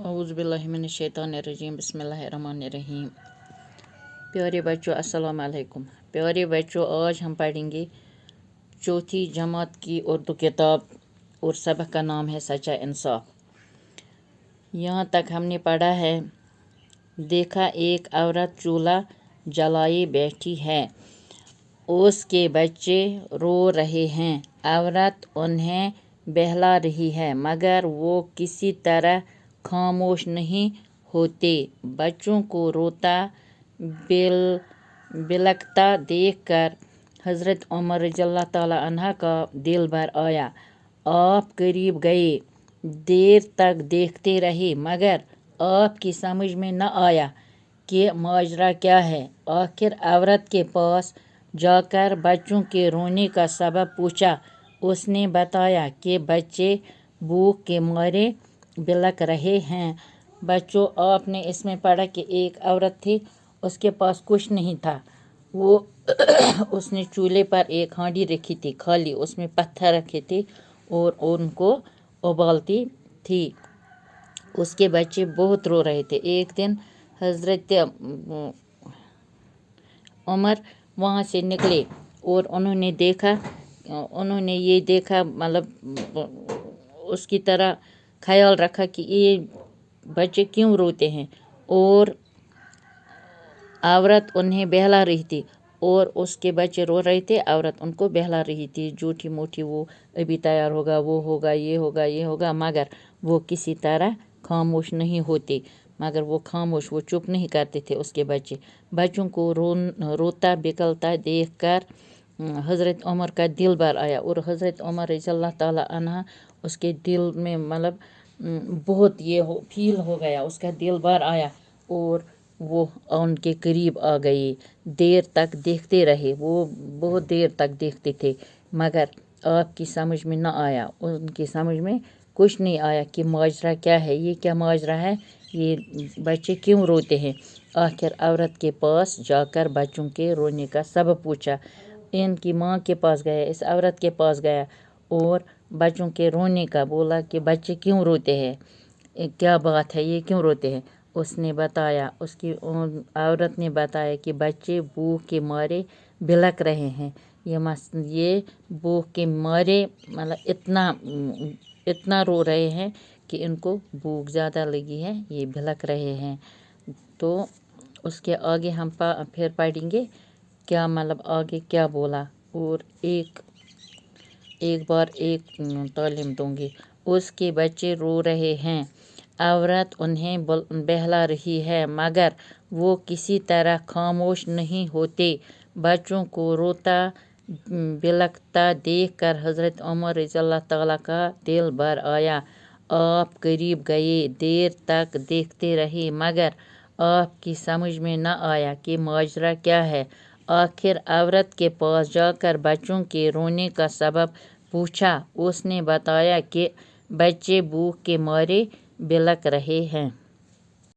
औज़ुबिल्लाहिमिनश्शैतानिर्रजीम बिस्मिल्लाहिर्रहमानिर्रहीम। प्यारे बच्चों अस्सलाम वालेकुम। प्यारे बच्चों, आज हम पढ़ेंगे चौथी जमात की उर्दू किताब और सबक का नाम है सच्चा इंसाफ। यहाँ तक हमने पढ़ा है, देखा एक औरत चूल्हा जलाए बैठी है, उसके बच्चे रो रहे हैं। औरत उन्हें बहला रही है मगर वो किसी तरह खामोश नहीं होते। बच्चों को रोता बिलखता देखकर हज़रत उमर रज़ियल्लाहु ताला अन्हा का दिल भर आया। आप करीब गए, देर तक देखते रहे मगर आपकी समझ में न आया कि माजरा क्या है। आखिर औरत के पास जाकर बच्चों के रोने का सबब पूछा। उसने बताया कि बच्चे भूख के मारे बिलख रहे हैं। बच्चों, आपने इसमें पढ़ा कि एक औरत थी, उसके पास कुछ नहीं था। वो उसने चूल्हे पर एक हांडी रखी थी खाली, उसमें पत्थर रखे थे और उनको उबालती थी। उसके बच्चे बहुत रो रहे थे। एक दिन हज़रत उमर वहाँ से निकले और उन्होंने ये देखा, मतलब उसकी तरह ख्याल रखा कि ये बच्चे क्यों रोते हैं, और औरत उन्हें बहला रही थी और उसके बच्चे रो रहे थे। औरत उनको बहला रही थी, झूठी मूठी, वो अभी तैयार होगा, वो होगा, ये होगा, ये होगा, मगर वो किसी तरह खामोश नहीं होते। मगर वो खामोश, वो चुप नहीं करते थे उसके बच्चे। बच्चों को रोता बिकलता देखकर हज़रत उमर का दिल भर आया और हज़रत उमर रज़ियल्लाहु ताला अन्हा उसके दिल में मतलब बहुत फील हो गया, उसका दिल भर आया और वो उनके करीब आ गई। देर तक देखते रहे, वो बहुत देर तक देखते थे मगर आपकी समझ में न आया, उनकी समझ में कुछ नहीं आया कि माजरा क्या है, ये क्या माजरा है, ये बच्चे क्यों रोते हैं। आखिर औरत के पास जाकर बच्चों के रोने का सबब पूछा। इनकी माँ के पास गया, इस औरत के पास गया और बच्चों के रोने का बोला कि बच्चे क्यों रोते हैं, क्या बात है, ये क्यों रोते हैं। उसने बताया, उसकी औरत ने बताया कि बच्चे भूख के मारे बिलख रहे हैं। ये भूख के मारे मतलब इतना रो रहे हैं कि इनको भूख ज़्यादा लगी है, ये बिलख रहे हैं। तो उसके आगे हम फिर पढ़ेंगे क्या, मतलब आगे क्या बोला, और एक बार एक तालीम दूंगी। उसके बच्चे रो रहे हैं, औरत उन्हें बहला रही है मगर वो किसी तरह खामोश नहीं होते। बच्चों को रोता बिलखता देखकर हज़रत उमर रज़ियल्लाहु ताला का दिल भर आया। आप करीब गए, देर तक देखते रहे मगर आपकी समझ में न आया कि माजरा क्या है। आखिर औरत के पास जाकर बच्चों के रोने का सबब पूछा। उसने बताया कि बच्चे भूख के मारे बिलख रहे हैं।